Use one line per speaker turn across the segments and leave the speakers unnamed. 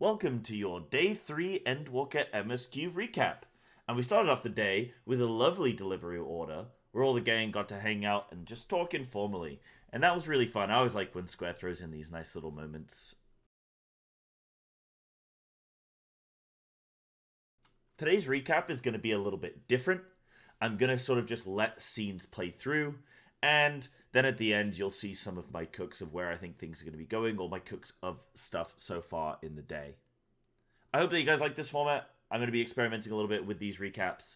Welcome to your Day 3 Endwalker MSQ Recap. And we started off the day with a lovely delivery order, where all the gang got to hang out and just talk informally. And that was really fun. I always like when Square throws in these nice little moments. Today's recap is going to be a little bit different. I'm going to sort of just let scenes play through, and then at the end, you'll see some of my cooks of where I think things are going to be going, or my cooks of stuff so far in the day. I hope that you guys like this format. I'm going to be experimenting a little bit with these recaps.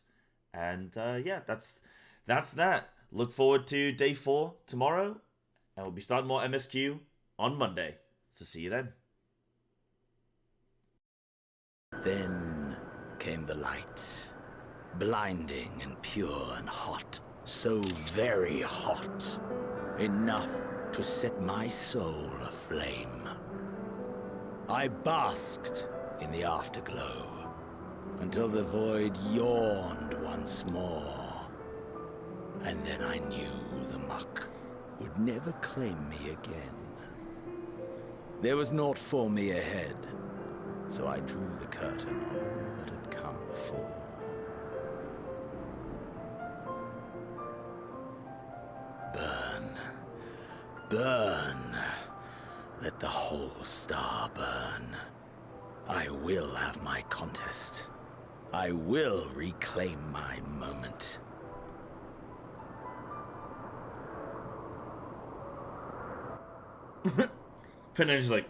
And yeah, that's that. Look forward to day 4 tomorrow, and we'll be starting more MSQ on Monday. So see you then.
Then came the light, blinding and pure and hot, so very hot, enough to set my soul aflame. I basked in the afterglow until the void yawned once more, and then I knew the muck would never claim me again. There was naught for me ahead, so I drew the curtain on all that had come before. Burn, burn, let the whole star burn. I will have my contest. I will reclaim my moment.
Pinner's like,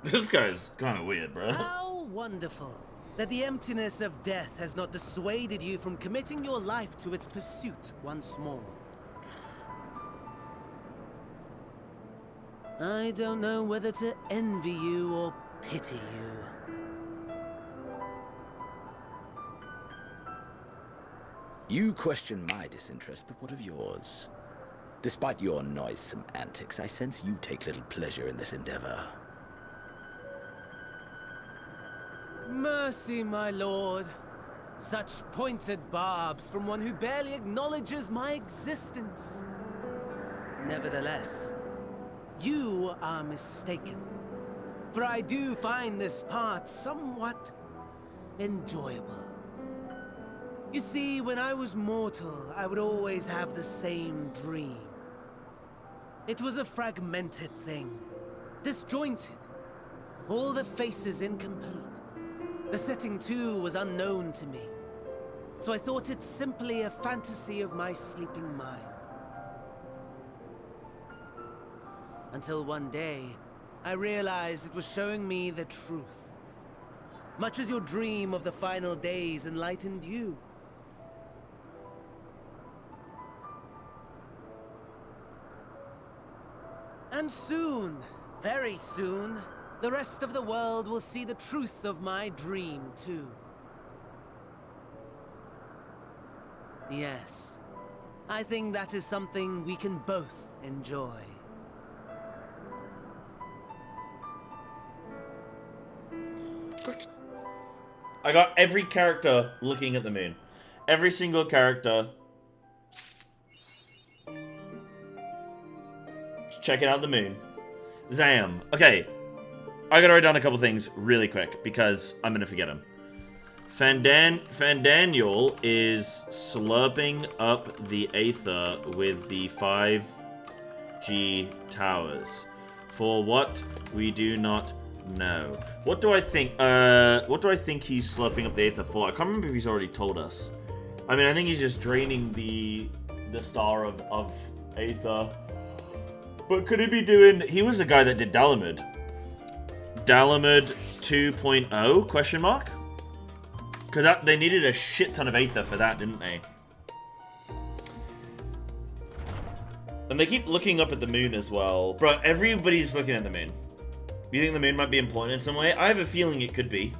this guy's kind of weird, bro.
How wonderful that the emptiness of death has not dissuaded you from committing your life to its pursuit once more. I don't know whether to envy you or pity you.
You question my disinterest, but what of yours? Despite your noisome antics, I sense you take little pleasure in this endeavor.
Mercy, my lord. Such pointed barbs from one who barely acknowledges my existence. Nevertheless, you are mistaken. For I do find this part somewhat enjoyable. You see, when I was mortal, I would always have the same dream. It was a fragmented thing, disjointed, all the faces incomplete. The setting, too, was unknown to me, so I thought it simply a fantasy of my sleeping mind. Until one day, I realized it was showing me the truth. Much as your dream of the final days enlightened you. And soon, very soon, the rest of the world will see the truth of my dream, too. Yes, I think that is something we can both enjoy.
I got every character looking at the moon. Every single character checking out the moon. Zam. Okay. I gotta write down a couple things really quick because I'm gonna forget them. Fandaniel is slurping up the Aether with the 5G towers. For what we do not know. What do I think? What do I think he's slurping up the Aether for? I can't remember if he's already told us. I mean, I think he's just draining the star of Aether. But could he be doing... He was the guy that did Garlemald. Garlemald 2.0? Question mark? Because they needed a shit ton of Aether for that, didn't they? And they keep looking up at the moon as well. Bro, everybody's looking at the moon. You think the moon might be important in some way? I have a feeling it could be.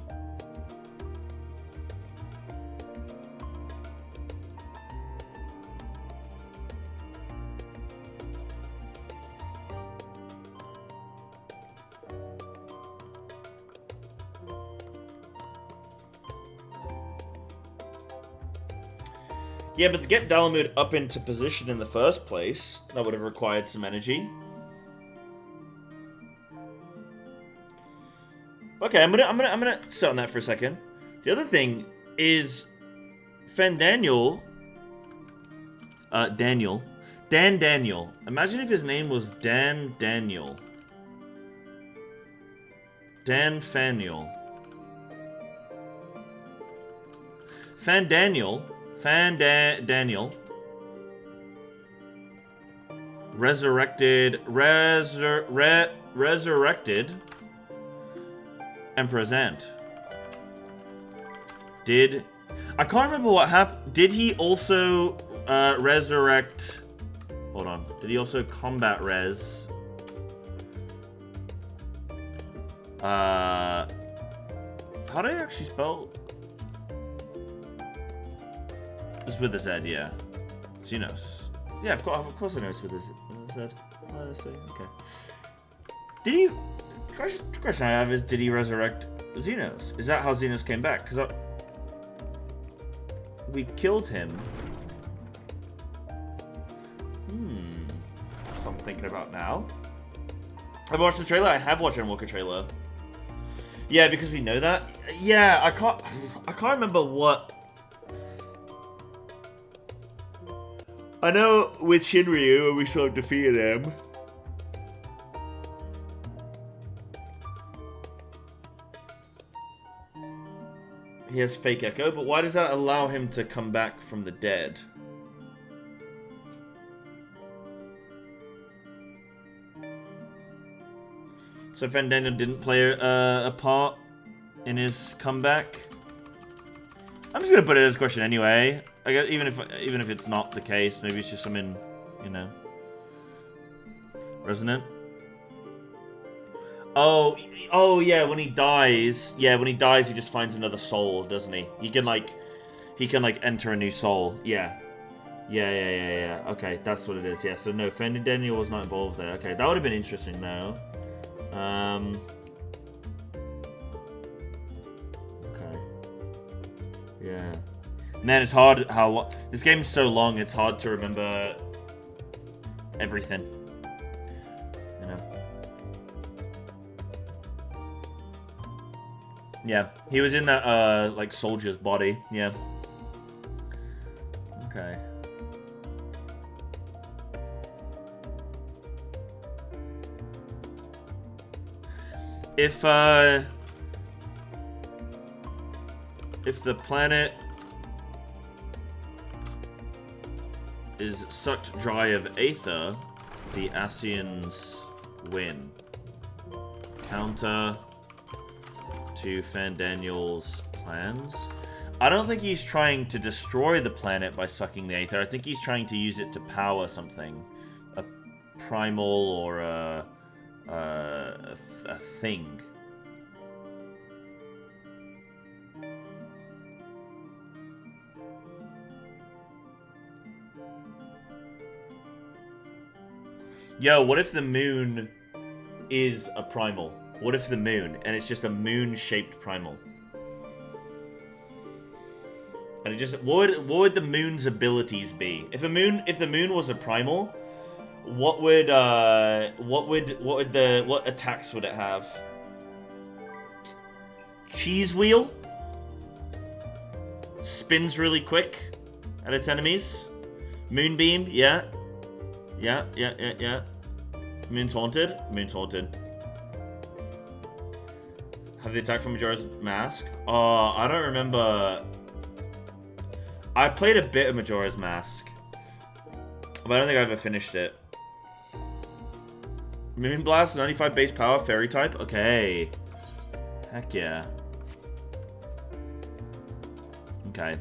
Yeah, but to get Garlemald up into position in the first place, that would have required some energy. Okay, Okay, I'm gonna sit on that for a second. The other thing is Daniel. Dan Daniel. Imagine if his name was Dan Daniel. Dan Faniel. Daniel. Daniel. Resurrected. Resurrected. Emperor's End. I can't remember what happened. Did he also resurrect? Hold on. Did he also combat res? How do I actually spell? It's with a Z, yeah. Xenos. Yeah, of course I know it's with a Z. Okay. Did he? The question I have is, did he resurrect Xenos? Is that how Xenos came back? Because we killed him. That's what I'm thinking about now. I've watched the trailer. I have watched Endwalker trailer. Yeah, because we know that. Yeah, I can't remember what. I know with Shinryu when we sort of defeated him. He has fake echo, but why does that allow him to come back from the dead? So Daniel didn't play a part in his comeback. I'm just gonna put it as a question anyway. I guess even if it's not the case, maybe it's just something, you know, resonant. Oh yeah, when he dies, he just finds another soul, doesn't he? He can like enter a new soul. Yeah. Okay, that's what it is. Yeah, so no, Daniel was not involved there. Okay, that would have been interesting though. Okay. Yeah. Man, it's hard how this game is so long. It's hard to remember everything. You know. Yeah, he was in that like soldier's body. Yeah. Okay. If the planet is sucked dry of aether, the Asians win. Counter to Daniel's plans. I don't think he's trying to destroy the planet by sucking the aether. I think he's trying to use it to power something. A primal or a thing. Yo, what if the moon is a primal? What if the moon, and it's just a moon-shaped primal? And it just, what would the moon's abilities be? If the moon was a primal, what attacks would it have? Cheese wheel? Spins really quick at its enemies. Moonbeam, yeah. Yeah. Moon's haunted. Have the attack from Majora's Mask? Oh, I don't remember. I played a bit of Majora's Mask, but I don't think I ever finished it. Moonblast, 95 base power, fairy type? Okay. Heck yeah. Okay.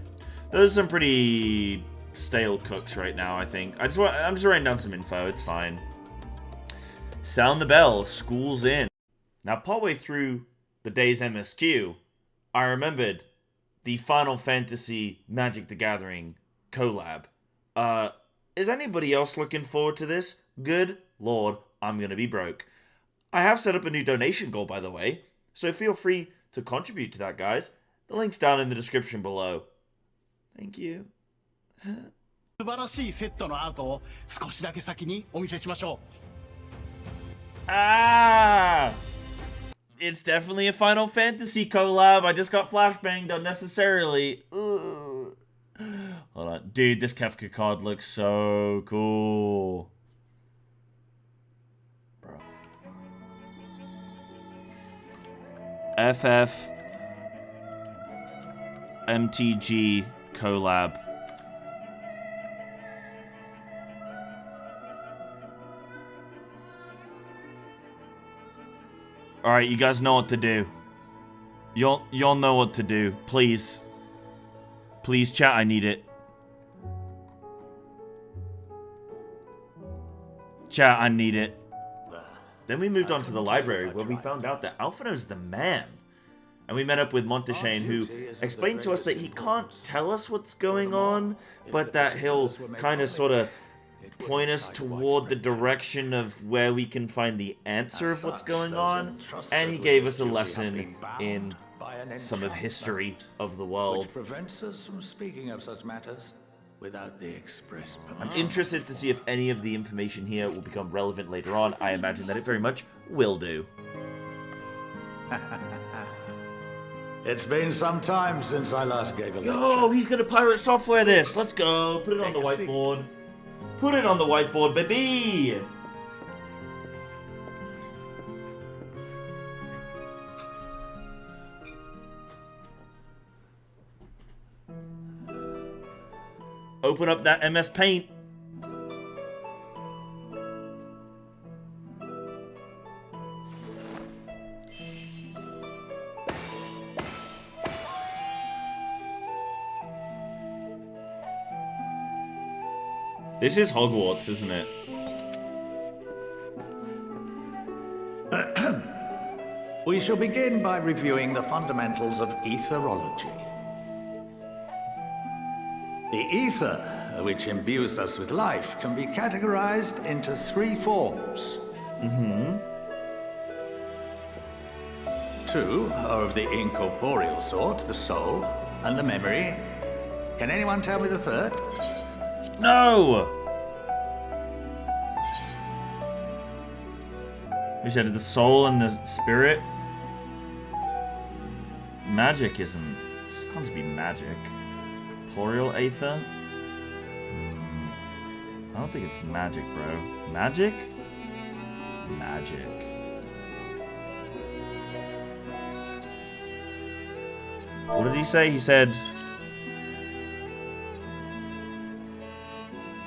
Those are some pretty stale cooks right now, I think. I'm just writing down some info, it's fine. Sound the bell, school's in. Now, partway through the day's MSQ, I remembered the Final Fantasy Magic the Gathering collab. Is anybody else looking forward to this? Good lord, I'm gonna be broke. I have set up a new donation goal, by the way, so feel free to contribute to that, guys. The link's down in the description below. Thank you.
素晴らしいセットのアートを少しだけ先にお見せしましょう。
Ah! It's definitely a Final Fantasy collab. I just got flashbanged unnecessarily. Ugh. Hold on. Dude, this Kefka card looks so cool. Bro. FFMTG collab. Alright, you guys know what to do. Y'all know what to do. Please. Please, chat, I need it. Chat, I need it. Then we moved on to the library, where we found out that Alphinaud's the man. And we met up with Monteshane, who explained to us that he can't tell us what's going on, but that he'll kind of sort of point us toward the direction of where we can find the answer of what's going on. And he gave us a lesson in some of history of the world.
Which prevents us from speaking of such matters without the express permission.
I'm interested to see if any of the information here will become relevant later on. I imagine that it very much will do.
It's been some time since I last gave a lecture.
Yo, he's gonna pirate software this. Let's go. Put it on the whiteboard. Put it on the whiteboard, baby. Open up that MS Paint. This is Hogwarts, isn't it?
We shall begin by reviewing the fundamentals of etherology. The ether, which imbues us with life, can be categorized into three forms. Two are of the incorporeal sort, the soul and the memory. Can anyone tell me the third?
No! We said the soul and the spirit. Magic isn't. It can't be magic. Corporeal aether? I don't think it's magic, bro. Magic? Magic. What did he say? He said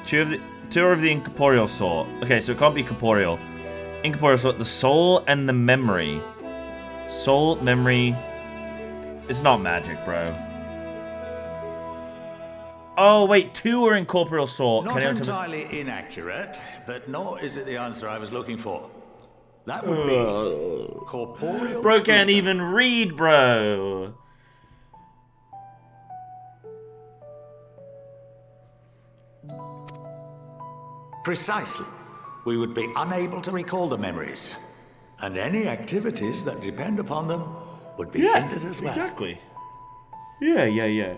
two of the incorporeal sort. Okay, so it can't be corporeal. Incorporeal sort, the soul and the memory. Soul, memory. It's not magic, bro. Oh, wait, two are incorporeal sort.
Not entirely inaccurate, but nor is it the answer I was looking for. That would be corporeal.
Bro can't even read, bro.
Precisely. We would be unable to recall the memories, and any activities that depend upon them would be hindered as well.
Exactly. Yeah.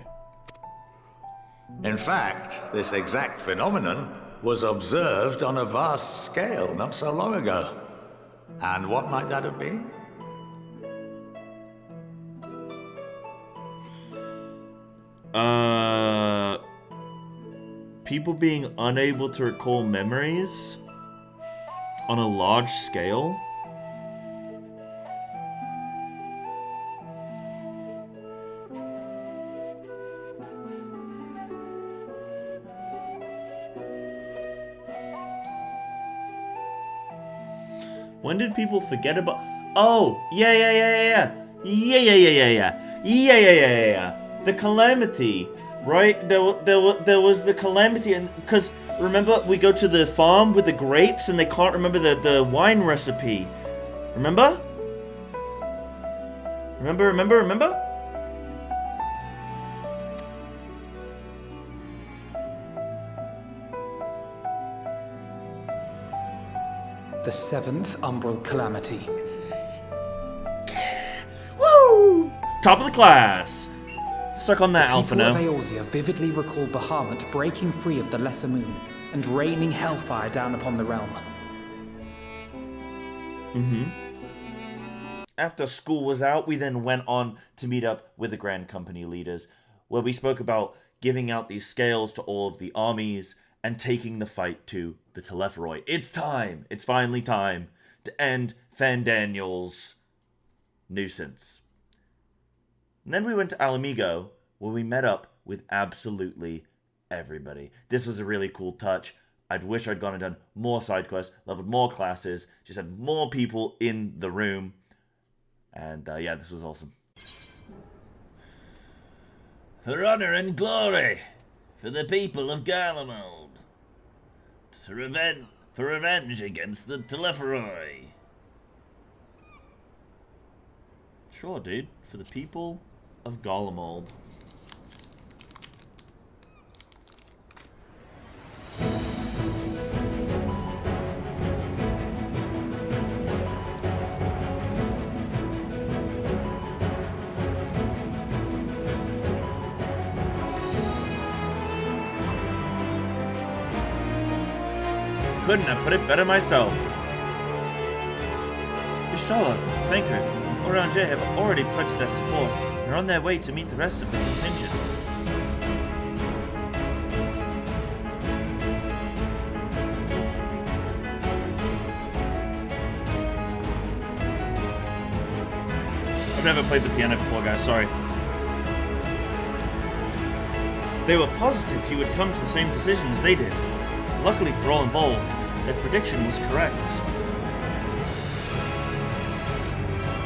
In fact, this exact phenomenon was observed on a vast scale not so long ago. And what might that have been?
People being unable to recall memories on a large scale? When did people forget about... Oh, yeah. The calamity, right? There was the calamity, and because remember we go to the farm with the grapes, and they can't remember the wine recipe. Remember? Remember?
The seventh umbral calamity.
Woo! Top of the class. Suck on that,
People of
Alphinaud.
Eorzea vividly recall Bahamut breaking free of the Lesser Moon and raining hellfire down upon the realm.
after school was out, we then went on to meet up with the Grand Company leaders, where we spoke about giving out these scales to all of the armies and taking the fight to the Telepharoi. It's time! It's finally time to end Fandaniel's nuisance. And then we went to Alamigo, where we met up with absolutely everybody. This was a really cool touch. I'd wish I'd gone and done more side quests, leveled more classes, just had more people in the room. And yeah, this was awesome. For honor and glory, for the people of Garlemald, for revenge against the Telepharoi. Sure, dude. For the people of Garlemald. Couldn't have put it better myself. Ishtar, Thanker, and Oranje have already pledged their support and are on their way to meet the rest of the contingent. I've never played the piano before, guys, sorry. They were positive he would come to the same decision as they did. Luckily for all involved, their prediction was correct.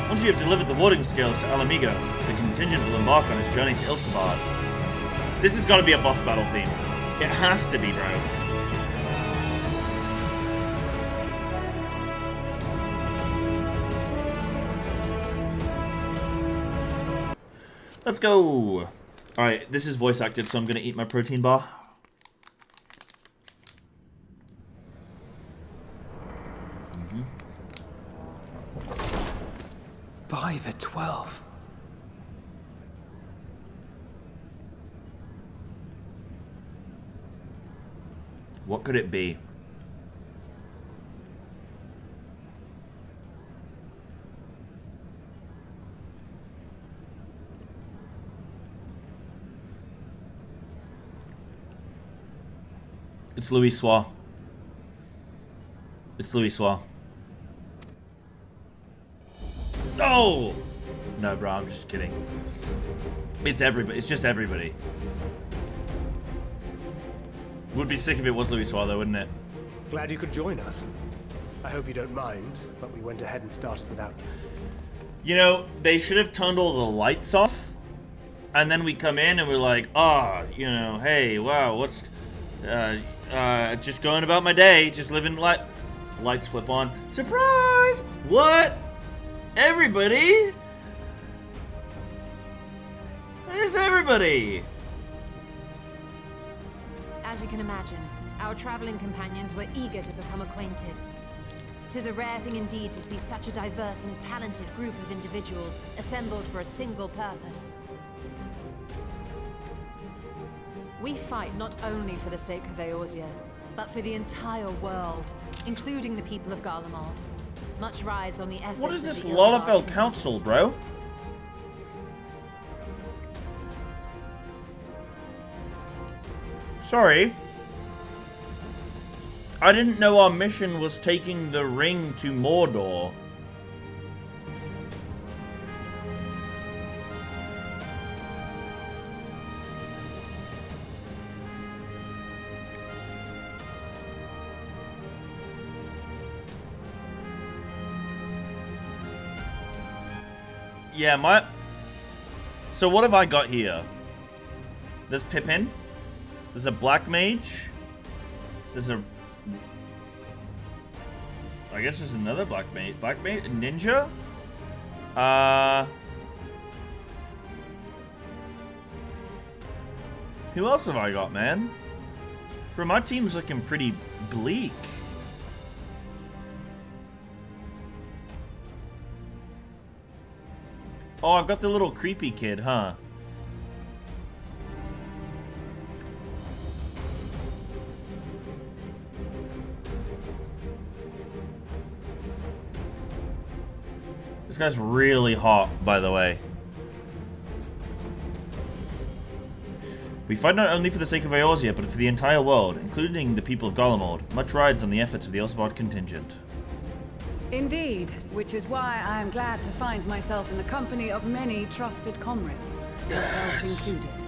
Once you have delivered the warding scales to Alamigo, the contingent will embark on its journey to Ilsabard. This has got to be a boss battle theme. It has to be, bro. Let's go! Alright, this is voice acted, so I'm going to eat my protein bar.
By the 12.
What could it be? It's Louis Soir. It's Louis Soir. Oh! No, bro, I'm just kidding. It's everybody. It's just everybody. Would be sick if it was Louis Soir, though, wouldn't it?
Glad you could join us. I hope you don't mind, but we went ahead and started without you.
You know, they should have turned all the lights off, and then we come in and we're like, you know, hey, wow, what's, just going about my day, just living lights flip on. Surprise! What? Everybody? Where's everybody?
As you can imagine, our traveling companions were eager to become acquainted. 'Tis a rare thing indeed to see such a diverse and talented group of individuals assembled for a single purpose. We fight not only for the sake of Eorzea, but for the entire world, including the people of Garlemald. Much rides on the efforts
What is
of
this
the
Lalafell
Ilsabard
Council,
contingent.
bro? Sorry. I didn't know our mission was taking the ring to Mordor. Yeah, So what have I got here? There's Pippin. There's a Black Mage. There's a... I guess there's another Black Mage. Black Mage? Ninja? Who else have I got, man? Bro, my team's looking pretty bleak. Oh, I've got the little creepy kid, huh? This guy's really hot, by the way. We fight not only for the sake of Eorzea, but for the entire world, including the people of Garlemald. Much rides on the efforts of the Elsbard contingent.
Indeed, which is why I am glad to find myself in the company of many trusted comrades, yourselves included.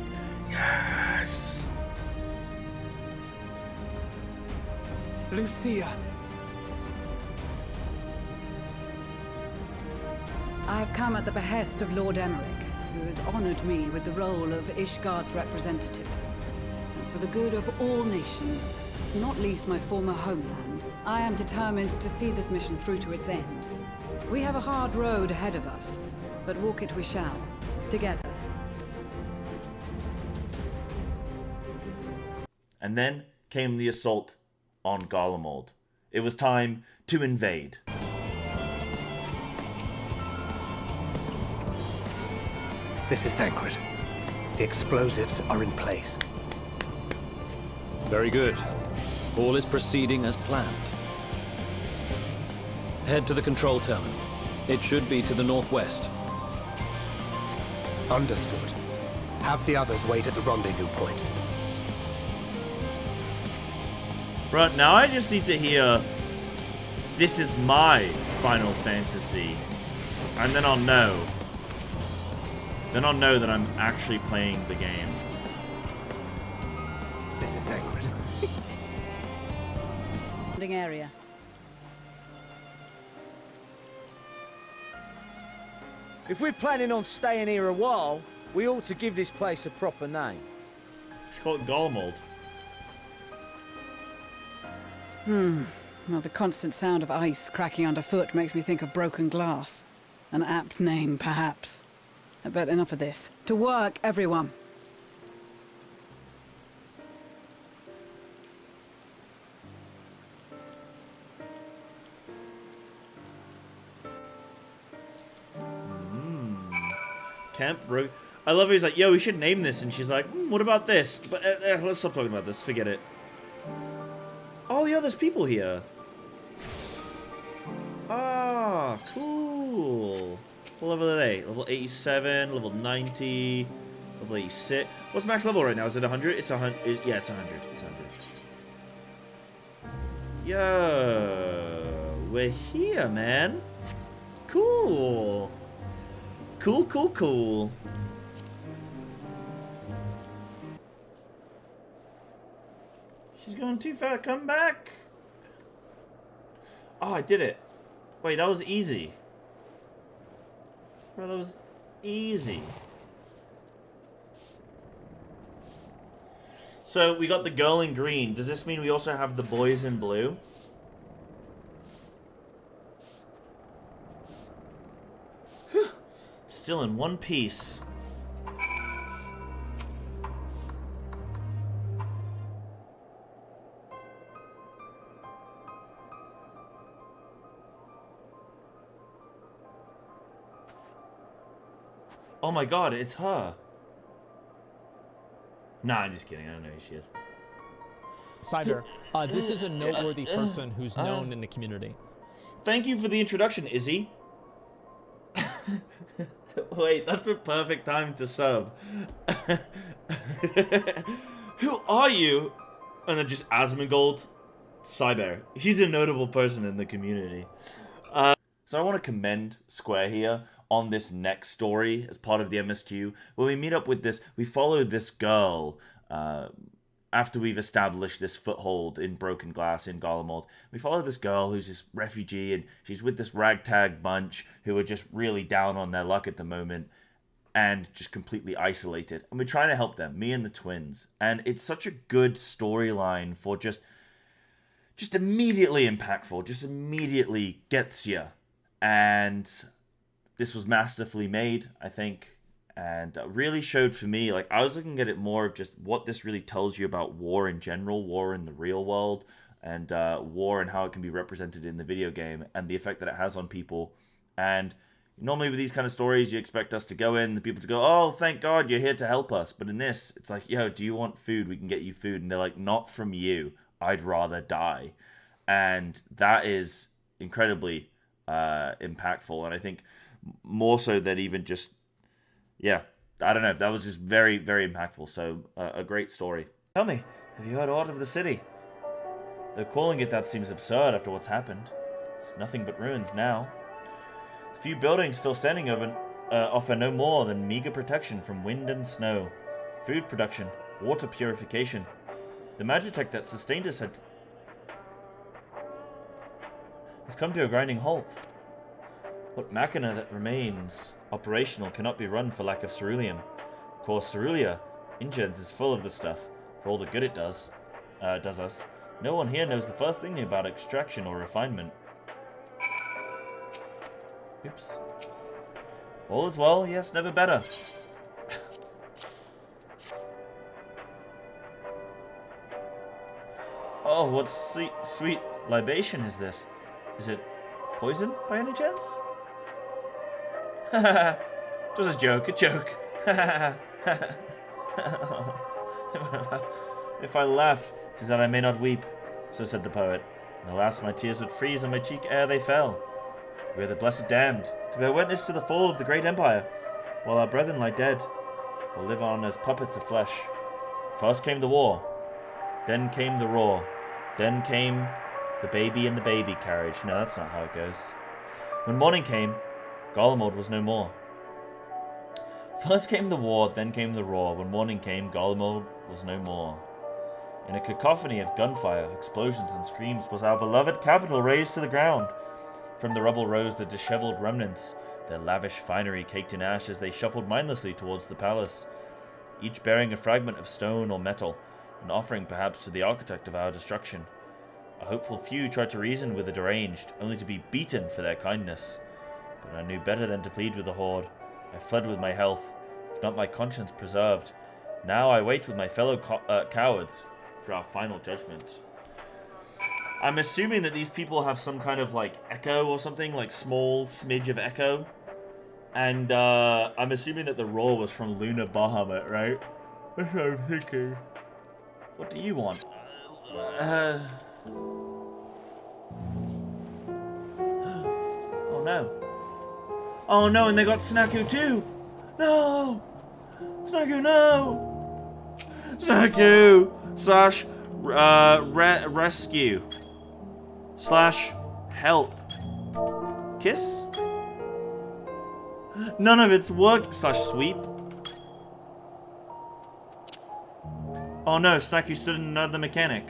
Yes!
Lucia.
I have come at the behest of Lord Emmerich, who has honored me with the role of Ishgard's representative. And for the good of all nations, not least my former homeland, I am determined to see this mission through to its end. We have a hard road ahead of us, but walk it we shall, together.
And then came the assault on Garlemald. It was time to invade.
This is Thancred. The explosives are in place.
Very good. All is proceeding as planned. Head to the control terminal. It should be to the northwest.
Understood. Have the others wait at the rendezvous point.
Right, now I just need to hear, "This is my Final Fantasy," and then I'll know. Then I'll know that I'm actually playing the game.
This is Thancred.
Area.
If we're planning on staying here a while, we ought to give this place a proper name.
Just call it Garlemald.
Well, the constant sound of ice cracking underfoot makes me think of broken glass. An apt name, perhaps. But enough of this. To work, everyone.
Camp Rogue. I love it. He's like, "Yo, we should name this," and she's like, "What about this?" But let's stop talking about this. Forget it. Oh, yeah, there's people here. Ah, cool. What level are they? Level 87, level 90, level 86. What's max level right now? Is it 100? It's 100. Yeah, it's 100. It's 100. Yo, we're here, man. Cool. Cool, cool, cool. She's going too far. Come back. Oh, I did it. Wait, that was easy. Bro, that was easy. So, we got the girl in green. Does this mean we also have the boys in blue? Still in one piece. Oh my god, it's her. Nah, I'm just kidding. I don't know who she is.
Cyber, this is a noteworthy person who's known in the community.
Thank you for the introduction, Izzy. Wait, that's a perfect time to sub. Who are you? And then just Asmongold, Cyber. He's a notable person in the community. So I want to commend Square here on this next story as part of the MSQ. When we meet up with this, we follow this girl after we've established this foothold in Broken Glass in Garlemald. We follow this girl who's this refugee, and she's with this ragtag bunch who are just really down on their luck at the moment and just completely isolated. And we're trying to help them, me and the twins. And it's such a good storyline for just immediately impactful, just immediately gets you. And this was masterfully made, I think, and really showed for me, like, I was looking at it more of just what this really tells you about war in general, war in the real world, and war and how it can be represented in the video game, and the effect that it has on people. And normally with these kind of stories, you expect us to go in, the people to go, "Oh, thank God you're here to help us." But in this, it's like, "Yo, do you want food? We can get you food." And they're like, "Not from you. I'd rather die." And that is incredibly impactful. And I think more so than even just, yeah, I don't know. That was just very, very impactful. So a great story. Tell me, have you heard aught of the city? Though calling it that seems absurd after what's happened. It's nothing but ruins now. The few buildings still standing offer no more than meager protection from wind and snow, food production, water purification. The magitech that sustained us has come to a grinding halt. What machina that remains operational cannot be run for lack of ceruleum. Of course, cerulia, Ingens, is full of the stuff, for all the good it does us. No one here knows the first thing about extraction or refinement. Oops. All is well, yes, never better. Oh, what sweet libation is this? Is it poison by any chance? It was a joke, If I laugh, 'tis that I may not weep, so said the poet. And alas, my tears would freeze on my cheek ere they fell. We are the blessed damned, to bear witness to the fall of the great empire, while our brethren lie dead, or live on as puppets of flesh. First came the war, then came the roar, then came the baby in the baby carriage. No, that's not how it goes. When morning came, Garlemald was no more. First came the war, then came the roar. When morning came, Garlemald was no more. In a cacophony of gunfire, explosions, and screams was our beloved capital razed to the ground. From the rubble rose the dishevelled remnants, their lavish finery caked in ash as they shuffled mindlessly towards the palace, each bearing a fragment of stone or metal, an offering perhaps to the architect of our destruction. A hopeful few tried to reason with the deranged, only to be beaten for their kindness. But I knew better than to plead with the horde. I fled with my health, if not my conscience preserved. Now I wait with my fellow cowards for our final judgment. I'm assuming that these people have some kind of, like, echo or something, like small smidge of echo. And, I'm assuming that the roar was from Luna Bahamut, right? That's what I'm thinking. What do you want? Oh no. Oh no, and they got Snaku too! No! Snaku, no! Snaku! Slash, rescue. Slash, help. Kiss? None of it's work. Slash, sweep. Oh no, Snaku stood in another mechanic.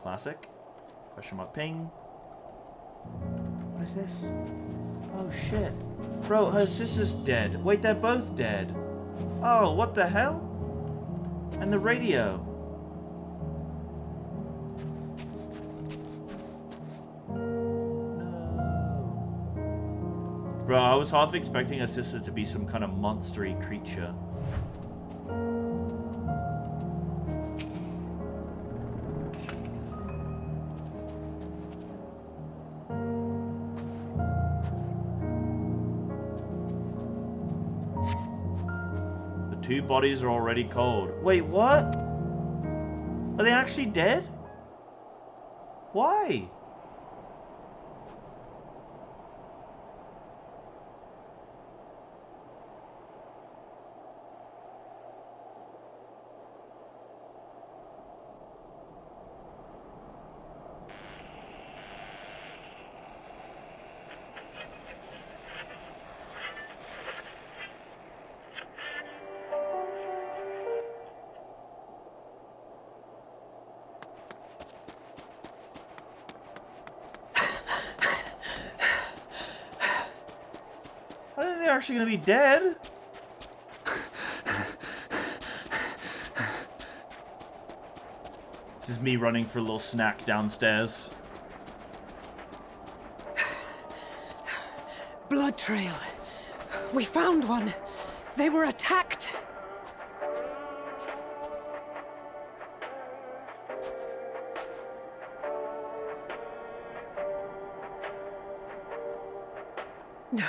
Classic. Question mark ping. What is this? Oh shit. Bro, her sister's dead. Wait, they're both dead. Oh, what the hell? And the radio. No. Bro, I was half expecting her sister to be some kind of monstery creature. Two bodies are already cold. Wait, what? Are they actually dead? Why? I think they're actually gonna be dead. This is me running for a little snack downstairs.
Blood trail. We found one. They were attacked. No.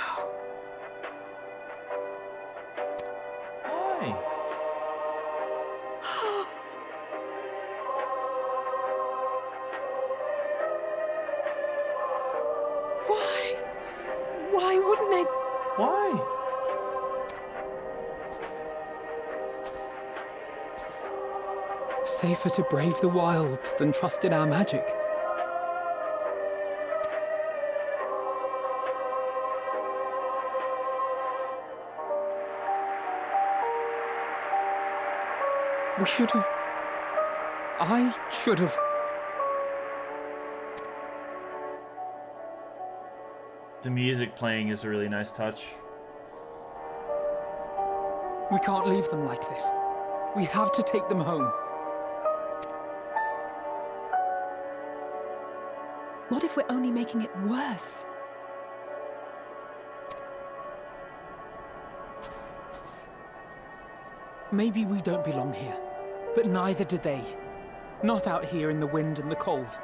Why?
Why?
Safer to brave the wilds than trust in our magic. We should have... I should have...
The music playing is a really nice touch.
We can't leave them like this. We have to take them home.
What if we're only making it worse?
Maybe we don't belong here, but neither do they. Not out here in the wind and the cold.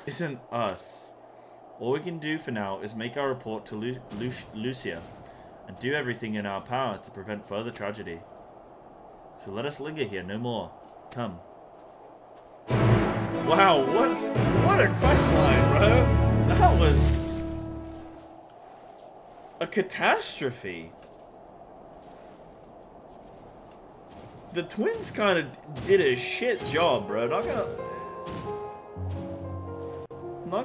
Isn't us. All we can do for now is make our report to Lucia and do everything in our power to prevent further tragedy. So let us linger here no more. Come. Wow, what a questline, bro! That was a catastrophe. The twins kind of did a shit job, bro. Not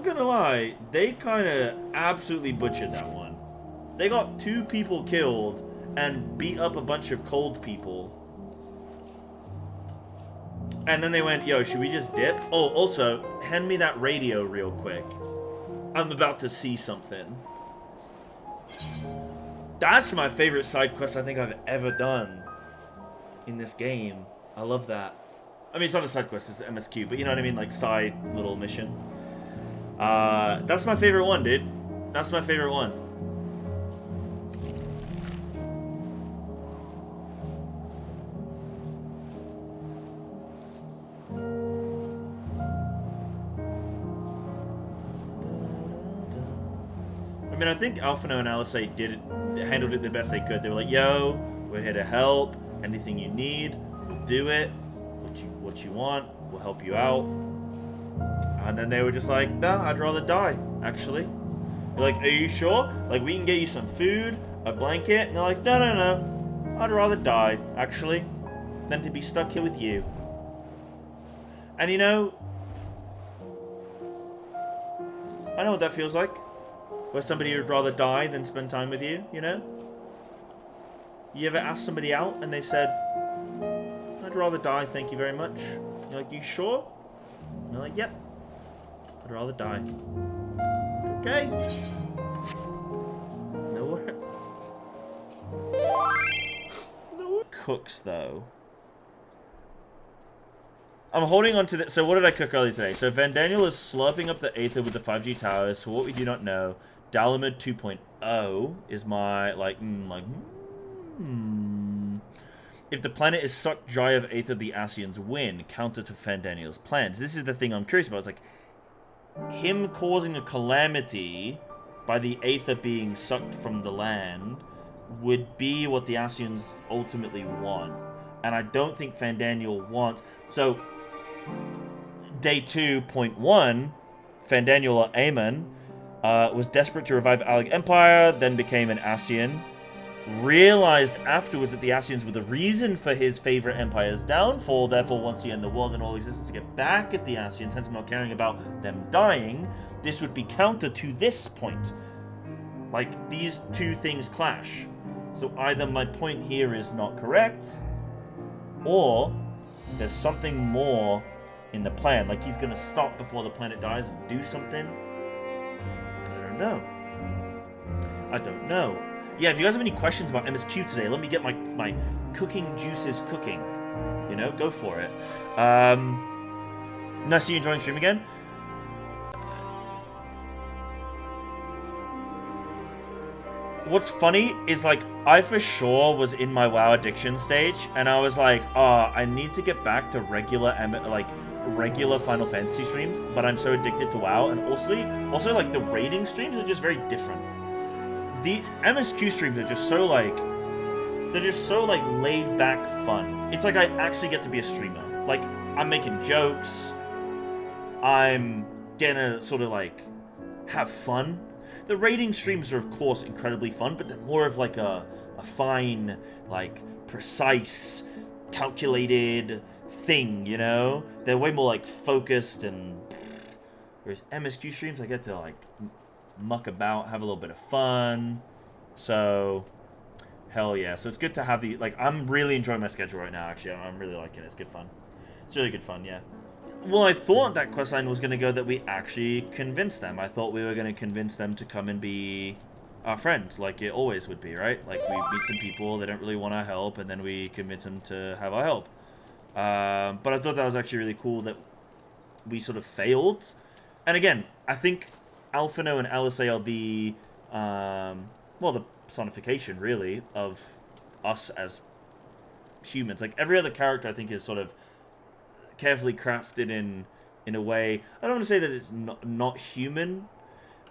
gonna lie, they kind of absolutely butchered that one. They got 2 people killed and beat up a bunch of cold people. And then they went, yo, should we just dip? Oh, also, hand me that radio real quick. I'm about to see something. That's my favorite side quest I think I've ever done in this game. I love that. I mean, it's not a side quest, it's an MSQ, but you know what I mean? Like, side little mission. That's my favorite one, dude. That's my favorite one. I mean, I think Alphino and Alice handled it the best they could. They were like, yo, we're here to help. Anything you need, we'll do it. What you want, we'll help you out. And then they were just like, nah, I'd rather die, actually. They're like, are you sure? Like, we can get you some food, a blanket. And they're like, no. I'd rather die, actually, than to be stuck here with you. And you know, I know what that feels like. Where somebody would rather die than spend time with you, you know? You ever ask somebody out and they've said, I'd rather die, thank you very much. You're like, you sure? And they're like, yep. I'd rather die. Okay. No one cooks, though. I'm holding on to this. So what did I cook earlier today? So Van Daniel is slurping up the Aether with the 5G towers. For what we do not know, Garlemald 2.0 is my, If the planet is sucked dry of Aether, the Ascians win, counter to Van Daniel's plans. This is the thing I'm curious about. It's like, him causing a calamity by the Aether being sucked from the land would be what the Ascians ultimately want. And I don't think Van Daniel wants... So, day 2.1, Van Daniel or Aemon was desperate to revive Alec Empire, then became an Ascian. Realized afterwards that the Ascians were the reason for his favorite empire's downfall, therefore wants to end the world and all existence to get back at the Ascians, hence not caring about them dying. This would be counter to this point. Like, these two things clash. So either my point here is not correct, or there's something more in the plan. Like, he's gonna stop before the planet dies and do something. But I don't know. I don't know. Yeah, if you guys have any questions about MSQ today, let me get my cooking juices cooking. You know, go for it. Nice to see you enjoying stream again. What's funny is, like, I for sure was in my WoW addiction stage, and I was like, I need to get back to regular Final Fantasy streams, but I'm so addicted to WoW, and also like, the raiding streams are just very different. The MSQ streams are just so, like, they're just so, like, laid-back fun. It's like I actually get to be a streamer. Like, I'm making jokes, I'm gonna sort of, like, have fun. The raiding streams are, of course, incredibly fun, but they're more of like a fine, like, precise, calculated thing, you know? They're way more, like, focused and... Whereas MSQ streams, I get to, like, muck about, have a little bit of fun. So, hell yeah. So it's good to have the... Like, I'm really enjoying my schedule right now, actually. I'm really liking it. It's good fun. It's really good fun, yeah. Well, I thought that questline was going to go that we actually convinced them. I thought we were going to convince them to come and be our friends, like it always would be, right? Like, we meet some people, they don't really want our help, and then we convince them to have our help. But I thought that was actually really cool that we sort of failed. And again, I think Alphino and Alisei are the, well, the personification, really, of us as humans. Like, every other character, I think, is sort of carefully crafted in a way. I don't want to say that it's not human,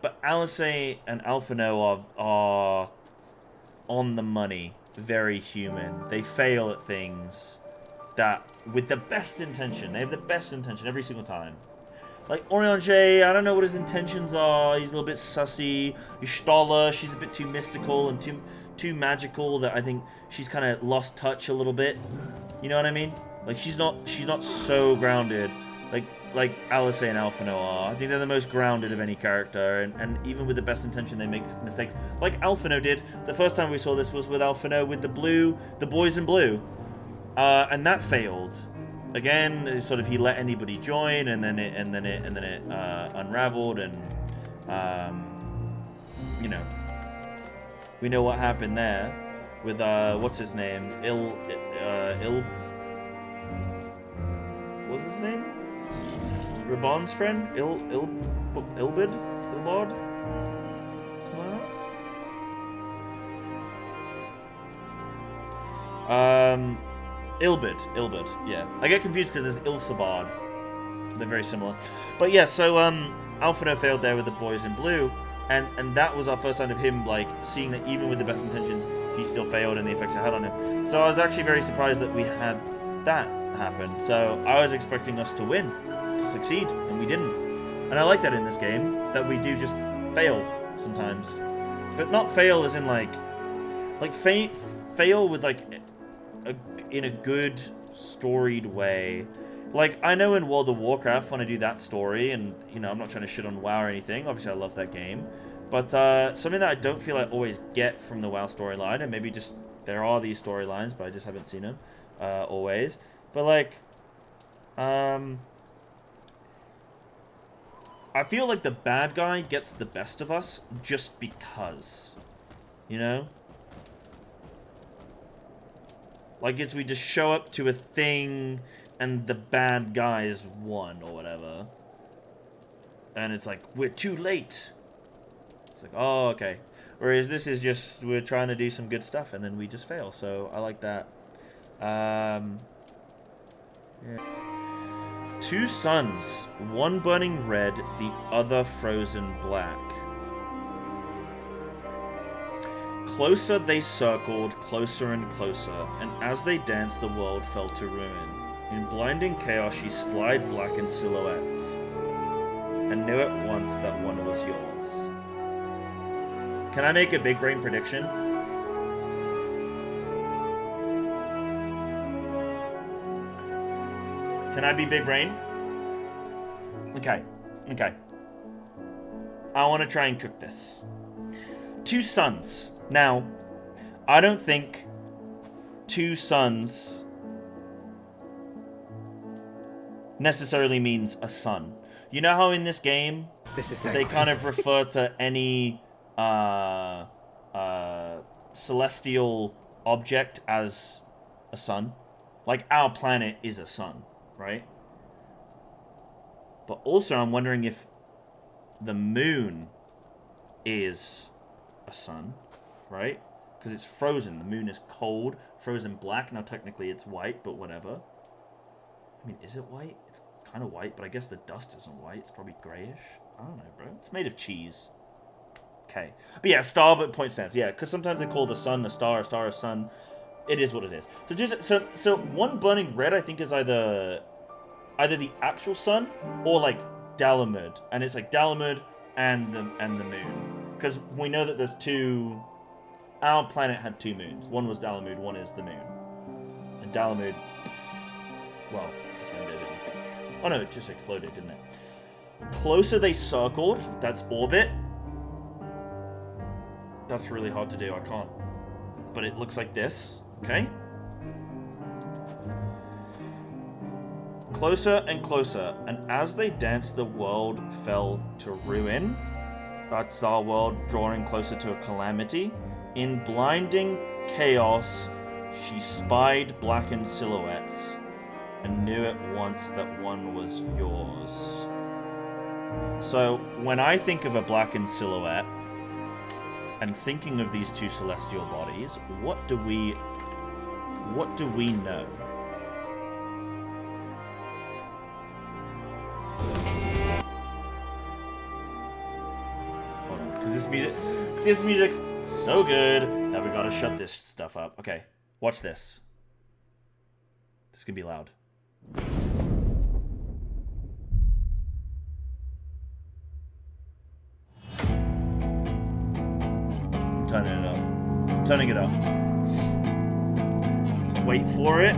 but Alisei and Alphino are on the money, very human. They fail at things that, with the best intention, they have the best intention every single time. Like, Oriange, I don't know what his intentions are. He's a little bit sussy. Y'shtola, she's a bit too mystical and too magical that I think she's kind of lost touch a little bit. You know what I mean? Like, she's not so grounded like Alisei and Alphino are. I think they're the most grounded of any character, and even with the best intention, they make mistakes. Like Alphino did. The first time we saw this was with Alphino with the boys in blue. And that failed. Again, sort of he let anybody join, and then it unraveled, and you know, we know what happened there with what's his name? What's his name? Raban's friend? Ilbid? Ilbod? Something like that? Ilbid, yeah. I get confused because there's Ilsabard. They're very similar. But yeah, so Alphino failed there with the boys in blue, and that was our first sign of him, like, seeing that even with the best intentions, he still failed and the effects it had on him. So I was actually very surprised that we had that happen. So I was expecting us to win, to succeed, and we didn't. And I like that in this game, that we do just fail sometimes. But not fail as in, like fail with, like, in a good, storied way. Like, I know in World of Warcraft, when I do that story, and, you know, I'm not trying to shit on WoW or anything, obviously I love that game, but something that I don't feel I always get from the WoW storyline, and maybe just, there are these storylines, but I just haven't seen them, always, but, like, I feel like the bad guy gets the best of us just because, you know? Like, it's we just show up to a thing and the bad guys won or whatever. And it's like, we're too late. It's like, oh, okay. Whereas this is just, we're trying to do some good stuff and then we just fail. So I like that. Yeah. Two suns, one burning red, the other frozen black. Closer they circled, closer and closer, and as they danced the world fell to ruin. In blinding chaos she spied blackened silhouettes, and knew at once that one was yours. Can I make a big brain prediction? Can I be big brain? Okay. I want to try and cook this. Two suns. Now, I don't think two suns necessarily means a sun. You know how in this game, they kind of refer to any celestial object as a sun? Like, our planet is a sun, right? But also, I'm wondering if the moon is a sun, right? Because it's frozen. The moon is cold, frozen black. Now, technically, it's white, but whatever. I mean, is it white? It's kind of white, but I guess the dust isn't white. It's probably grayish. I don't know, bro. It's made of cheese. Okay. But yeah, star, but point stands. Yeah, because sometimes they call the sun a star a sun. It is what it is. So just so one burning red, I think, is either the actual sun or like Dalamud, and it's like Dalamud and the moon. because we know that there's two... Our planet had two moons. One was Dalamud, one is the moon. And Dalamud, well, descended. Oh no, it just exploded, didn't it? Closer they circled, that's orbit. That's really hard to do, I can't. But it looks like this, okay? Closer and closer, and as they danced, the world fell to ruin. That's our world drawing closer to a calamity. In blinding chaos, she spied blackened silhouettes and knew at once that one was yours. So, when I think of a blackened silhouette, and thinking of these two celestial bodies, what do we know? Hold on, because this music's so good that we gotta shut this stuff up. Okay, watch this. This is gonna be loud. I'm turning it up. I'm turning it up. Wait for it.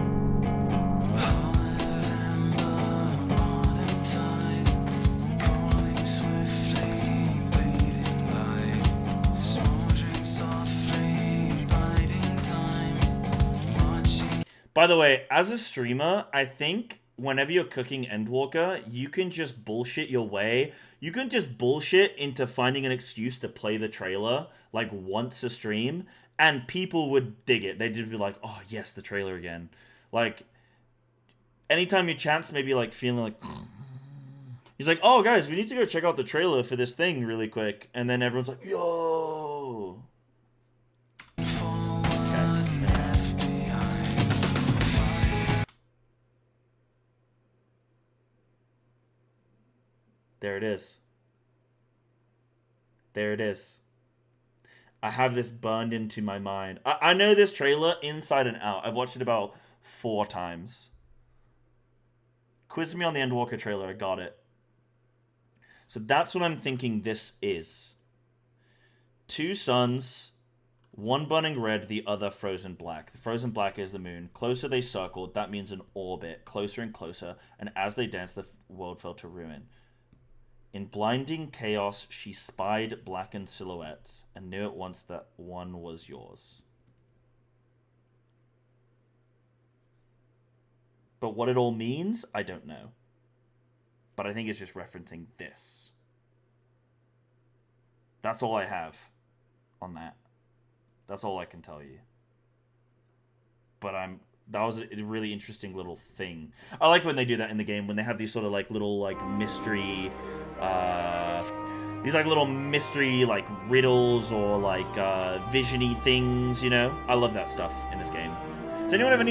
By the way, as a streamer, I think whenever you're cooking Endwalker, you can just bullshit your way. You can just bullshit into finding an excuse to play the trailer, like, once a stream, and people would dig it. They'd just be like, oh, yes, the trailer again. Like, anytime you chance maybe, like, feeling like... He's like, oh, guys, we need to go check out the trailer for this thing really quick. And then everyone's like, yo! There it is. There it is. I have this burned into my mind. I know this trailer inside and out. I've watched it about 4 times. Quiz me on the Endwalker trailer. I got it. So that's what I'm thinking this is. 2 suns, one burning red, the other frozen black. The frozen black is the moon. Closer they circled. That means an orbit. Closer and closer. And as they danced, the world fell to ruin. In blinding chaos, she spied blackened silhouettes and knew at once that one was yours. But what it all means, I don't know. But I think it's just referencing this. That's all I have on that. That's all I can tell you. But that was a really interesting little thing. I like when they do that in the game, when they have these sort of like little like mystery, these like little mystery like riddles or like visiony things, you know? I love that stuff in this game. Does anyone have any